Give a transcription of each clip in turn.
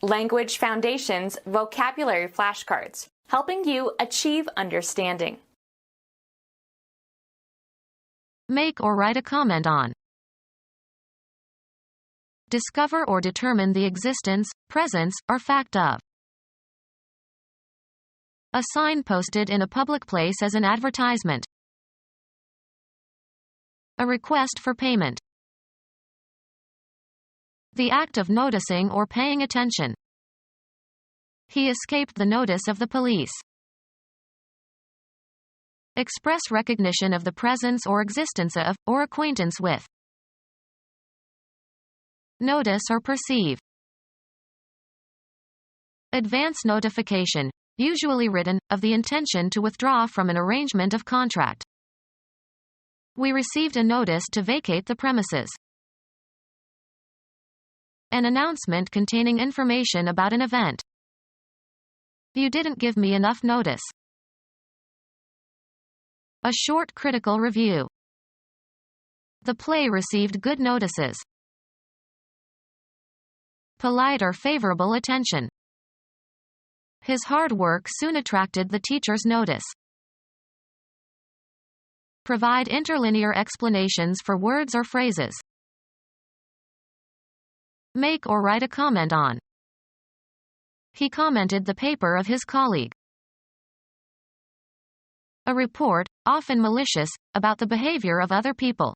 Language Foundations Vocabulary Flashcards, helping you achieve understanding. Make or write a comment on. Discover or determine the existence, presence, or fact of. A sign posted in a public place as an advertisement. A request for payment. The act of noticing or paying attention. He escaped the notice of the police. Express recognition of the presence or existence of, or acquaintance with. Notice or perceive. Advance notification, usually written, of the intention to withdraw from an arrangement of contract. We received a notice to vacate the premises. An announcement containing information about an event. You didn't give me enough notice. A short critical review. The play received good notices. Polite or favorable attention. His hard work soon attracted the teacher's notice. Provide interlinear explanations for words or phrases. Make or write a comment on. He commented the paper of his colleague. A report, often malicious, about the behavior of other people.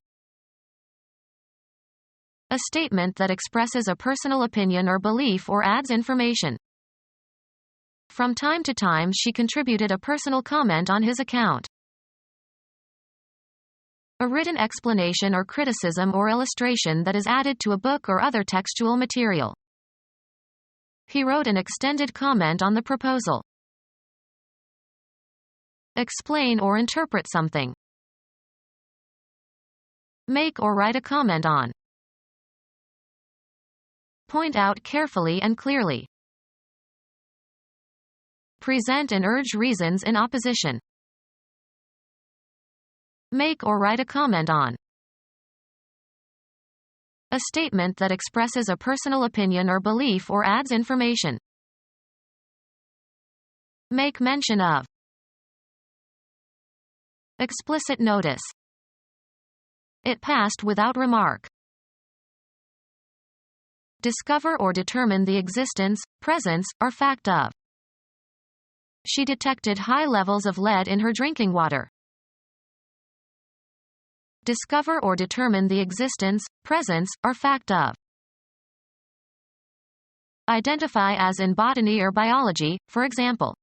A statement that expresses a personal opinion or belief or adds information. From time to time she contributed a personal comment on his account. A written explanation or criticism or illustration that is added to a book or other textual material. He wrote an extended comment on the proposal. Explain or interpret something. Make or write a comment on. Point out carefully and clearly. Present and urge reasons in opposition. Make or write a comment on. A statement that expresses a personal opinion or belief or adds information. Make mention of. Explicit notice. It passed without remark. Discover or determine the existence, presence, or fact of. She detected high levels of lead in her drinking water. Discover or determine the existence, presence, or fact of. Identify as in botany or biology, for example.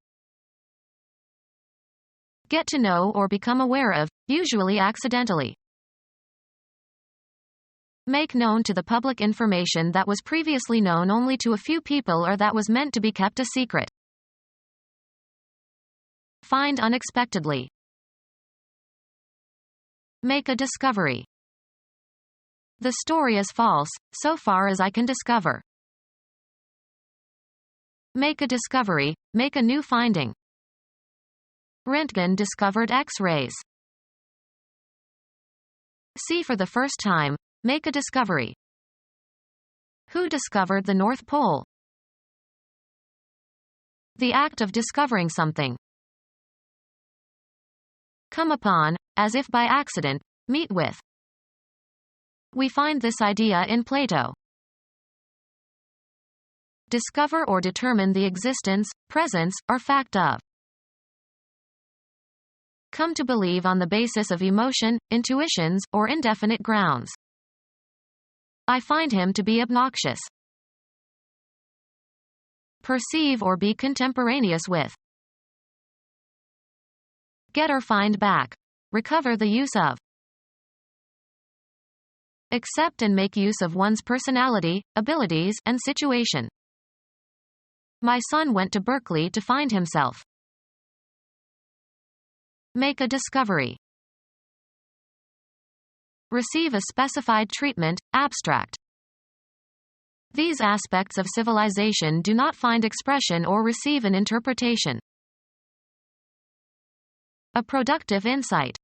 Get to know or become aware of, usually accidentally. Make known to the public information that was previously known only to a few people or that was meant to be kept a secret. Find unexpectedly. Make a discovery. The story is false, so far as I can discover. Make a discovery, make a new finding. Röntgen discovered X-rays. See for the first time, make a discovery. Who discovered the North Pole? The act of discovering something. Come upon, as if by accident, meet with. We find this idea in Plato. Discover or determine the existence, presence, or fact of. Come to believe on the basis of emotion, intuitions, or indefinite grounds. I find him to be obnoxious. Perceive or be contemporaneous with. Get or find back. Recover the use of. Accept and make use of one's personality, abilities, and situation. My son went to Berkeley to find himself. Make a discovery. Receive a specified treatment, abstract. These aspects of civilization do not find expression or receive an interpretation. A productive insight.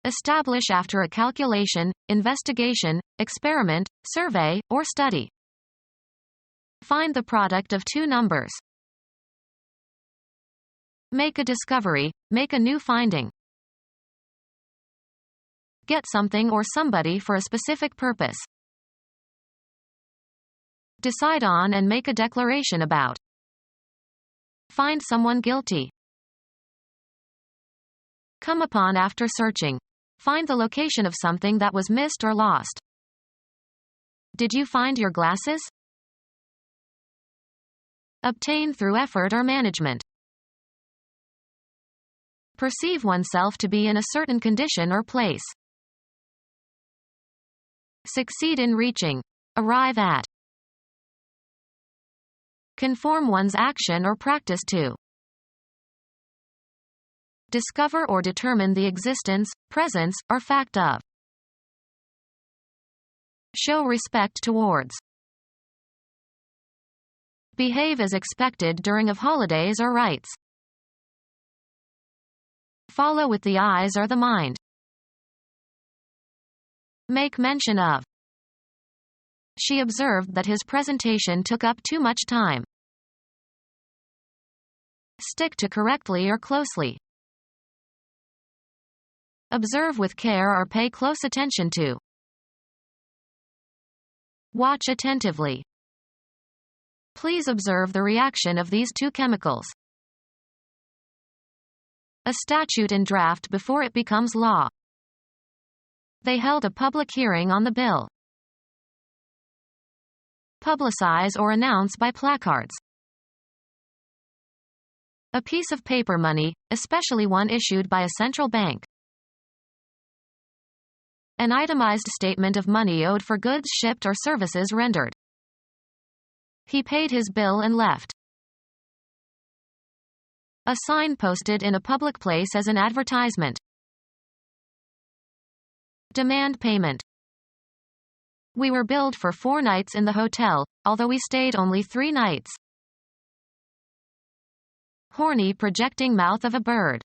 Establish after a calculation, investigation, experiment, survey, or study. Find the product of two numbers. Make a discovery, make a new finding. Get something or somebody for a specific purpose. Decide on and make a declaration about. Find someone guilty. Come upon after searching. Find the location of something that was missed or lost. Did you find your glasses? Obtain through effort or management. Perceive oneself to be in a certain condition or place. Succeed in reaching. Arrive at. Conform one's action or practice to. Discover or determine the existence, presence, or fact of. Show respect towards. Behave as expected during of holidays or rites. Follow with the eyes or the mind. Make mention of. She observed that his presentation took up too much time. Stick to correctly or closely. Observe with care or pay close attention to. Watch attentively. Please observe the reaction of these two chemicals. A statute in draft before it becomes law. They held a public hearing on the bill. Publicize or announce by placards. A piece of paper money, especially one issued by a central bank. An itemized statement of money owed for goods shipped or services rendered. He paid his bill and left. A sign posted in a public place as an advertisement. Demand payment. We were billed for 4 nights in the hotel, although we stayed only 3 nights. Horny projecting mouth of a bird.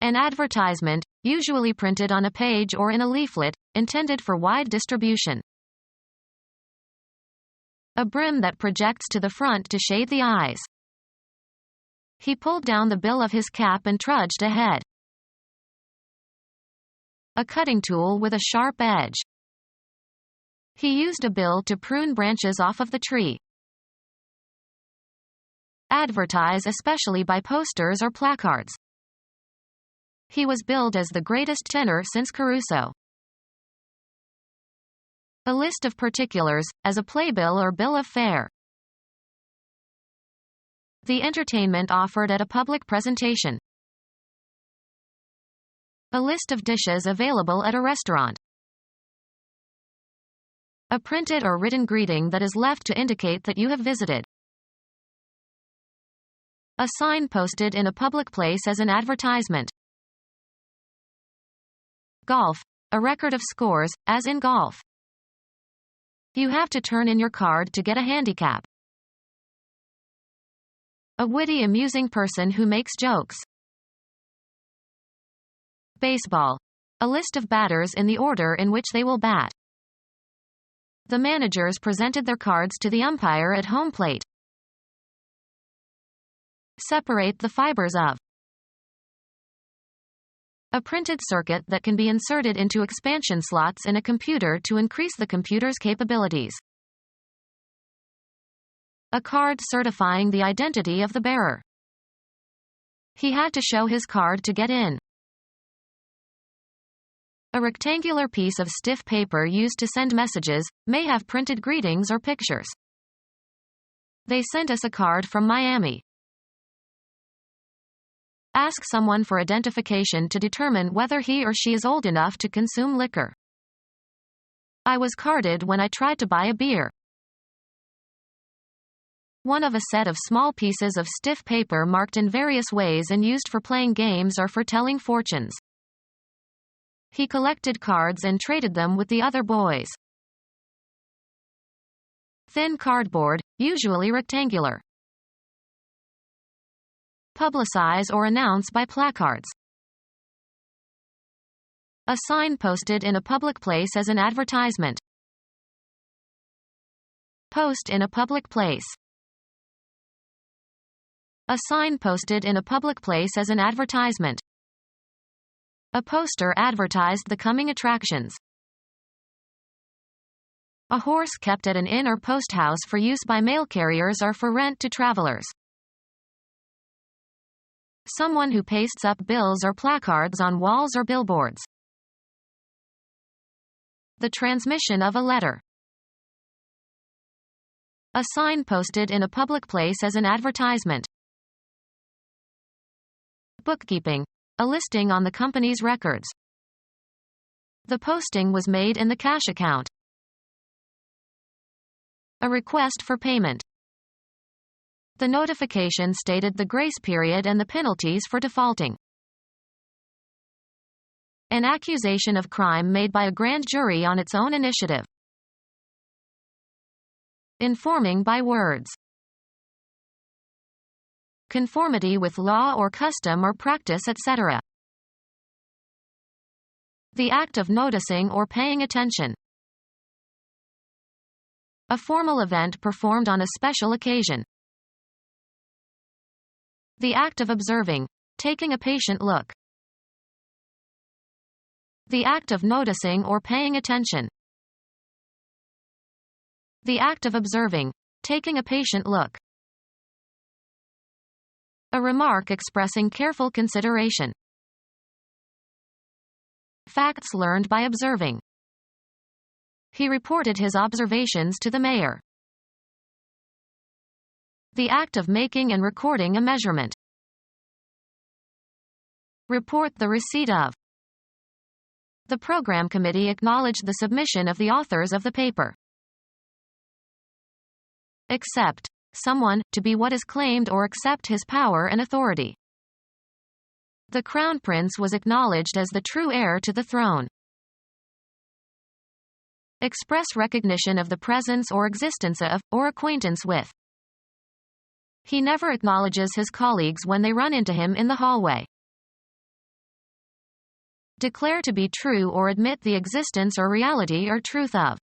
An advertisement, usually printed on a page or in a leaflet, intended for wide distribution. A brim that projects to the front to shade the eyes. He pulled down the bill of his cap and trudged ahead. A cutting tool with a sharp edge. He used a bill to prune branches off of the tree. Advertise especially by posters or placards. He was billed as the greatest tenor since Caruso. A list of particulars, as a playbill or bill of fare. The entertainment offered at a public presentation. A list of dishes available at a restaurant. A printed or written greeting that is left to indicate that you have visited. A sign posted in a public place as an advertisement. Golf. A record of scores, as in golf. You have to turn in your card to get a handicap. A witty, amusing person who makes jokes. Baseball. A list of batters in the order in which they will bat. The managers presented their cards to the umpire at home plate. Separate the fibers of. A printed circuit that can be inserted into expansion slots in a computer to increase the computer's capabilities. A card certifying the identity of the bearer. He had to show his card to get in. A rectangular piece of stiff paper used to send messages, may have printed greetings or pictures. They sent us a card from Miami. Ask someone for identification to determine whether he or she is old enough to consume liquor. I was carded when I tried to buy a beer. One of a set of small pieces of stiff paper marked in various ways and used for playing games or for telling fortunes. He collected cards and traded them with the other boys. Thin cardboard, usually rectangular. Publicize or announce by placards. A sign posted in a public place as an advertisement. post in a public place. A sign posted in a public place as an advertisement. A poster advertised the coming attractions. A horse kept at an inn or post house for use by mail carriers or for rent to travelers. Someone who pastes up bills or placards on walls or billboards. The transmission of a letter. A sign posted in a public place as an advertisement. Bookkeeping. A listing on the company's records. The posting was made in the cash account. A request for payment. The notification stated the grace period and the penalties for defaulting. An accusation of crime made by a grand jury on its own initiative. Informing by words. Conformity with law or custom or practice, etc. The act of noticing or paying attention. A formal event performed on a special occasion. The act of observing, taking a patient look. The act of noticing or paying attention. The act of observing, taking a patient look. A remark expressing careful consideration. Facts learned by observing. He reported his observations to the mayor. The act of making and recording a measurement. Report the receipt of. The program committee acknowledged the submission of the authors of the paper. Accept. Someone, to be what is claimed or accept his power and authority. The Crown Prince was acknowledged as the true heir to the throne. Express recognition of the presence or existence of, or acquaintance with. He never acknowledges his colleagues when they run into him in the hallway. Declare to be true or admit the existence or reality or truth of.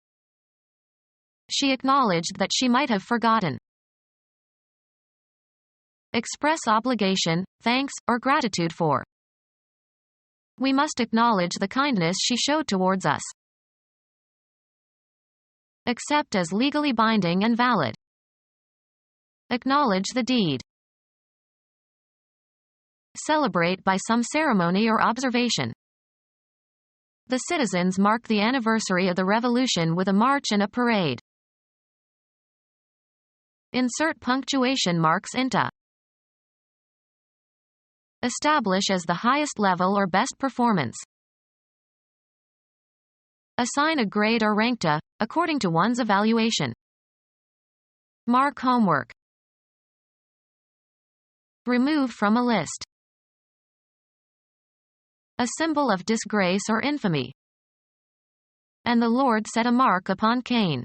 She acknowledged that she might have forgotten. Express obligation, thanks, or gratitude for. We must acknowledge the kindness she showed towards us. Accept as legally binding and valid. Acknowledge the deed. Celebrate by some ceremony or observation. The citizens mark the anniversary of the revolution with a march and a parade. Insert punctuation marks into. Establish as the highest level or best performance. Assign a grade or rank to, according to one's evaluation. Mark homework. Remove from a list. A symbol of disgrace or infamy. And the Lord set a mark upon Cain.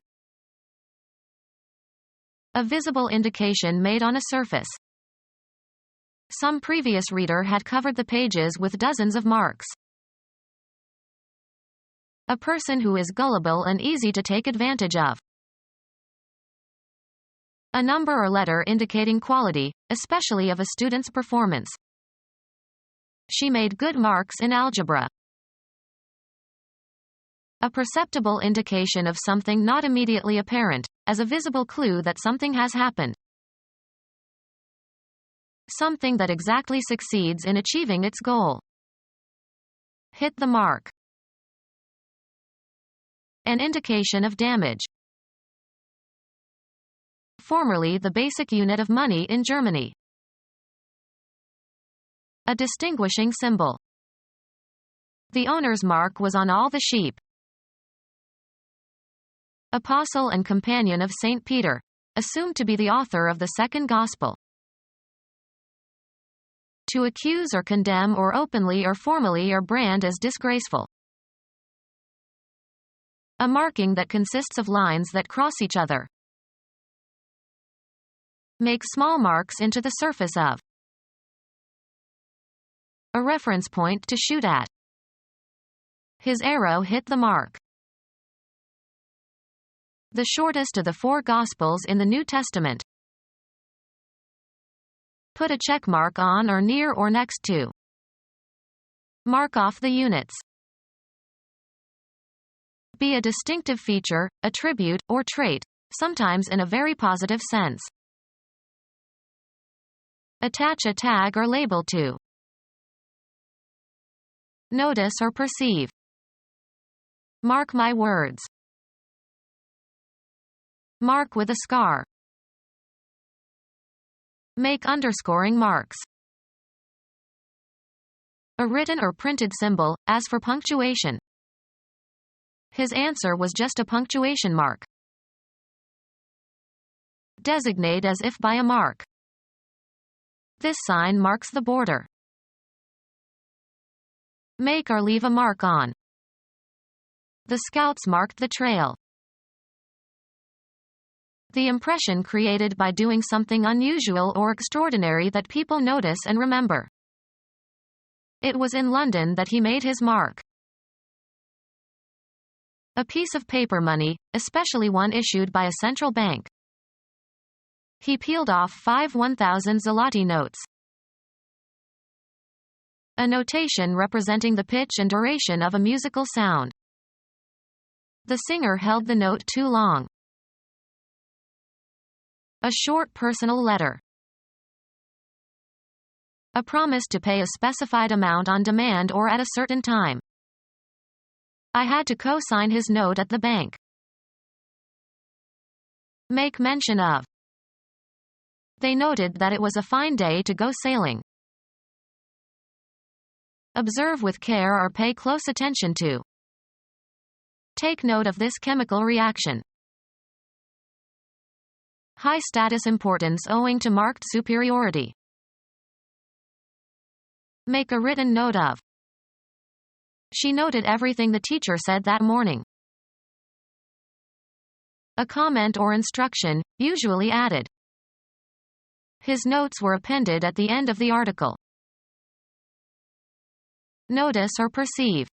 A visible indication made on a surface. Some previous reader had covered the pages with dozens of marks. A person who is gullible and easy to take advantage of. A number or letter indicating quality, especially of a student's performance. She made good marks in algebra. A perceptible indication of something not immediately apparent, as a visible clue that something has happened. Something that exactly succeeds in achieving its goal. Hit the mark. An indication of damage. Formerly the basic unit of money in Germany. A distinguishing symbol. The owner's mark was on all the sheep. Apostle and companion of St. Peter, assumed to be the author of the second gospel. To accuse or condemn or openly or formally or brand as disgraceful. A marking that consists of lines that cross each other. Make small marks into the surface of. A reference point to shoot at. His arrow hit the mark. The shortest of the 4 Gospels in the New Testament. Put a check mark on or near or next to. Mark off the units. Be a distinctive feature, attribute, or trait, sometimes in a very positive sense. Attach a tag or label to. Notice or perceive. Mark my words. Mark with a scar. Make underscoring marks. A written or printed symbol, as for punctuation. His answer was just a punctuation mark. Designate as if by a mark. This sign marks the border. Make or leave a mark on. The scouts marked the trail. The impression created by doing something unusual or extraordinary that people notice and remember. It was in London that he made his mark. A piece of paper money, especially one issued by a central bank. He peeled off 5 1,000 zloty notes. A notation representing the pitch and duration of a musical sound. The singer held the note too long. A short personal letter. A promise to pay a specified amount on demand or at a certain time. I had to co-sign his note at the bank. Make mention of. They noted that it was a fine day to go sailing. Observe with care or pay close attention to. Take note of this chemical reaction. High status importance owing to marked superiority. Make a written note of. She noted everything the teacher said that morning. A comment or instruction, usually added. His notes were appended at the end of the article. Notice or perceive.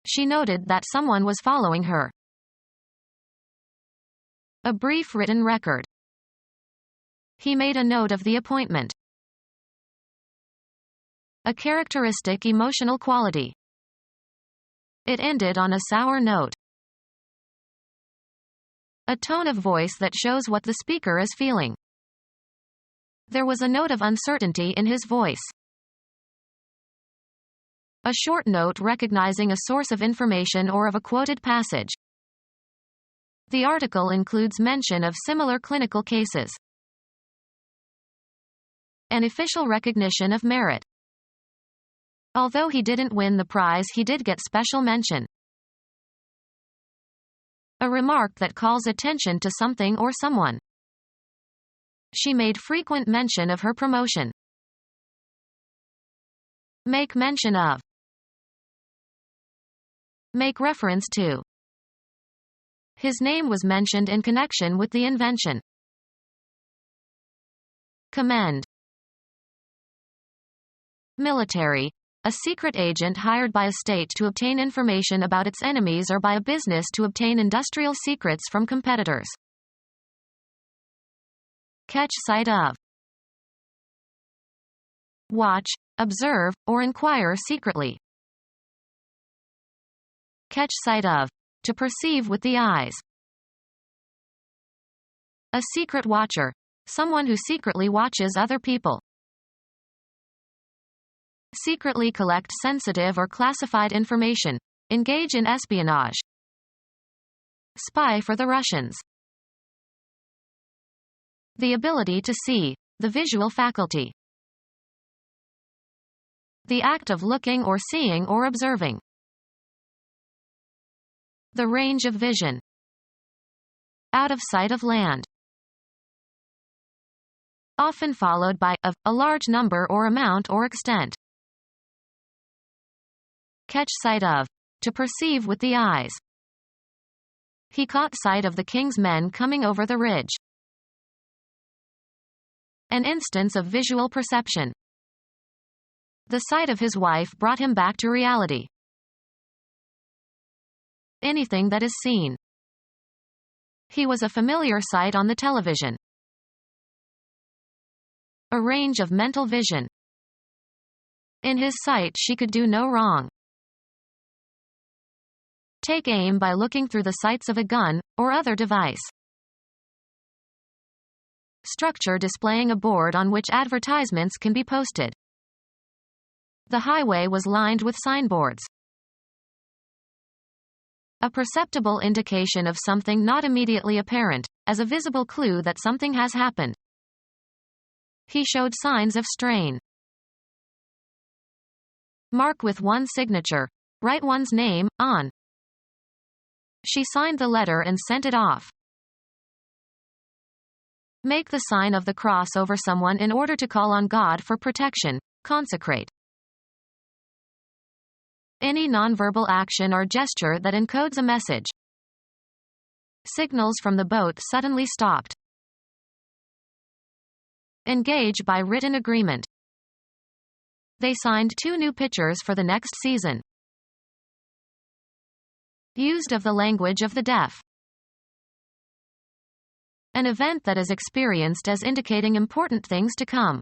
She noted that someone was following her. A brief written record. He made a note of the appointment. A characteristic emotional quality. It ended on a sour note. A tone of voice that shows what the speaker is feeling. There was a note of uncertainty in his voice. A short note recognizing a source of information or of a quoted passage. The article includes mention of similar clinical cases. An official recognition of merit. Although he didn't win the prize, he did get special mention. A remark that calls attention to something or someone. She made frequent mention of her promotion. Make mention of. Make reference to. His name was mentioned in connection with the invention. Commend. Military. A secret agent hired by a state to obtain information about its enemies or by a business to obtain industrial secrets from competitors. Catch sight of. Watch, observe, or inquire secretly. Catch sight of. To perceive with the eyes. A secret watcher. Someone who secretly watches other people. Secretly collect sensitive or classified information. Engage in espionage. Spy for the Russians. The ability to see. The visual faculty. The act of looking or seeing or observing. The range of vision. Out of sight of land. Often followed by of, a large number or amount or extent. Catch sight of. To perceive with the eyes. He caught sight of the king's men coming over the ridge. An instance of visual perception. The sight of his wife brought him back to reality. Anything that is seen. He was a familiar sight on the television. A range of mental vision. In his sight she could do no wrong. Take aim by looking through the sights of a gun, or other device. Structure displaying a board on which advertisements can be posted. The highway was lined with signboards. A perceptible indication of something not immediately apparent, as a visible clue that something has happened. He showed signs of strain. Mark with one signature. Write one's name, on. She signed the letter and sent it off. Make the sign of the cross over someone in order to call on God for protection. Consecrate. Any nonverbal action or gesture that encodes a message. Signals from the boat suddenly stopped. Engage by written agreement. They signed 2 new pitchers for the next season. Used of the language of the deaf. An event that is experienced as indicating important things to come.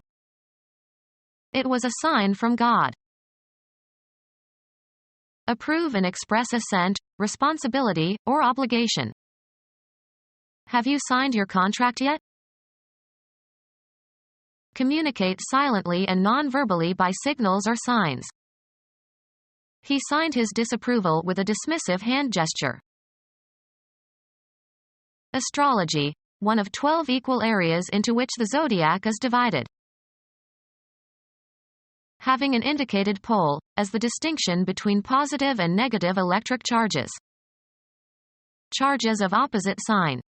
It was a sign from God. Approve and express assent, responsibility, or obligation. Have you signed your contract yet? Communicate silently and non-verbally by signals or signs. He signed his disapproval with a dismissive hand gesture. Astrology, one of 12 equal areas into which the zodiac is divided. Having an indicated pole, as the distinction between positive and negative electric charges. Charges of opposite sign.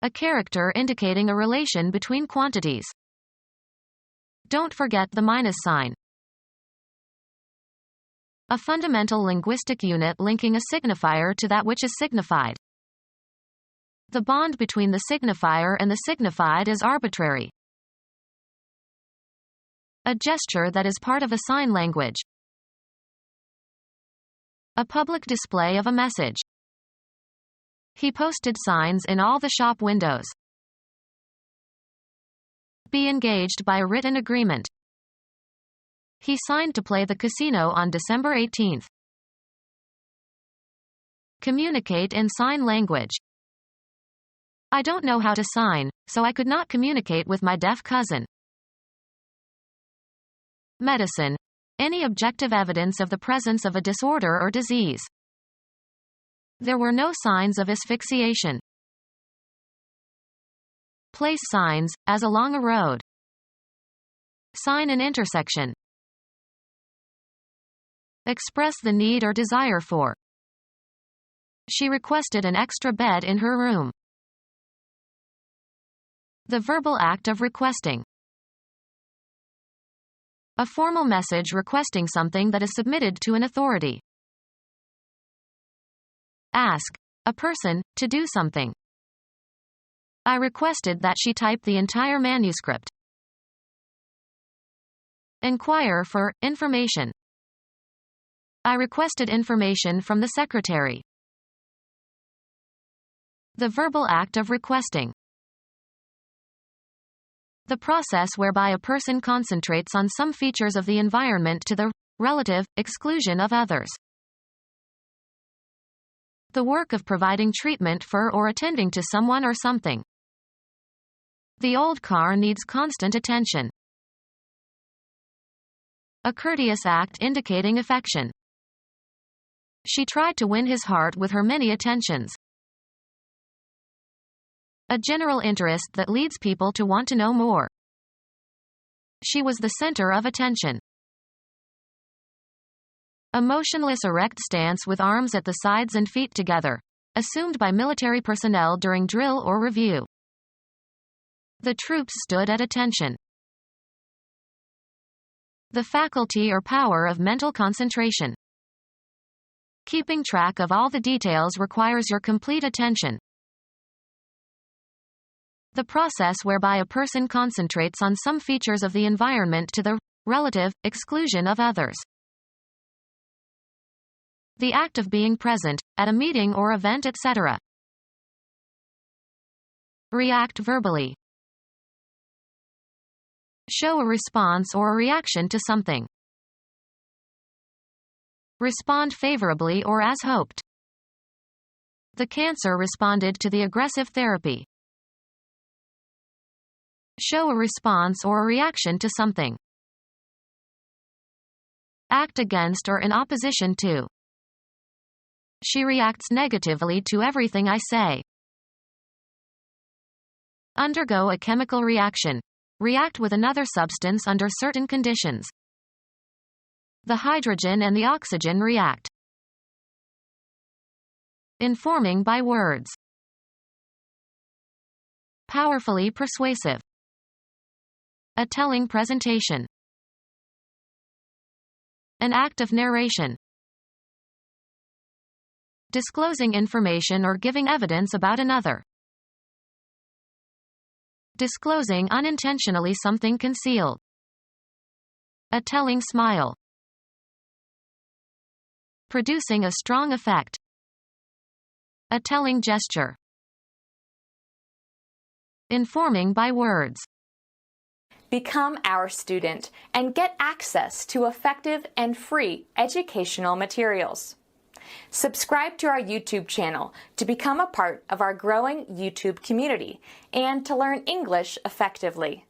A character indicating a relation between quantities. Don't forget the minus sign. A fundamental linguistic unit linking a signifier to that which is signified. The bond between the signifier and the signified is arbitrary. A gesture that is part of a sign language. A public display of a message. He posted signs in all the shop windows. Be engaged by a written agreement. He signed to play the casino on December 18. Communicate in sign language. I don't know how to sign, so I could not communicate with my deaf cousin. Medicine. Any objective evidence of the presence of a disorder or disease. There were no signs of asphyxiation. Place signs, as along a road. Sign an intersection. Express the need or desire for. She requested an extra bed in her room. The verbal act of requesting. A formal message requesting something that is submitted to an authority. Ask a person to do something. I requested that she type the entire manuscript. Inquire for information. I requested information from the secretary. The verbal act of requesting. The process whereby a person concentrates on some features of the environment to the relative exclusion of others. The work of providing treatment for or attending to someone or something. The old car needs constant attention. A courteous act indicating affection. She tried to win his heart with her many attentions. A general interest that leads people to want to know more. She was the center of attention. A motionless erect stance with arms at the sides and feet together, assumed by military personnel during drill or review. The troops stood at attention. The faculty or power of mental concentration. Keeping track of all the details requires your complete attention. The process whereby a person concentrates on some features of the environment to the relative exclusion of others. The act of being present, at a meeting or event, etc. React verbally. Show a response or a reaction to something. Respond favorably or as hoped. The cancer responded to the aggressive therapy. Show a response or a reaction to something. Act against or in opposition to. She reacts negatively to everything I say. Undergo a chemical reaction. React with another substance under certain conditions. The hydrogen and the oxygen react. Informing by words. Powerfully persuasive. A telling presentation. An act of narration. Disclosing information or giving evidence about another. Disclosing unintentionally something concealed. A telling smile. Producing a strong effect. A telling gesture. Informing by words. Become our student and get access to effective and free educational materials. Subscribe to our YouTube channel to become a part of our growing YouTube community and to learn English effectively.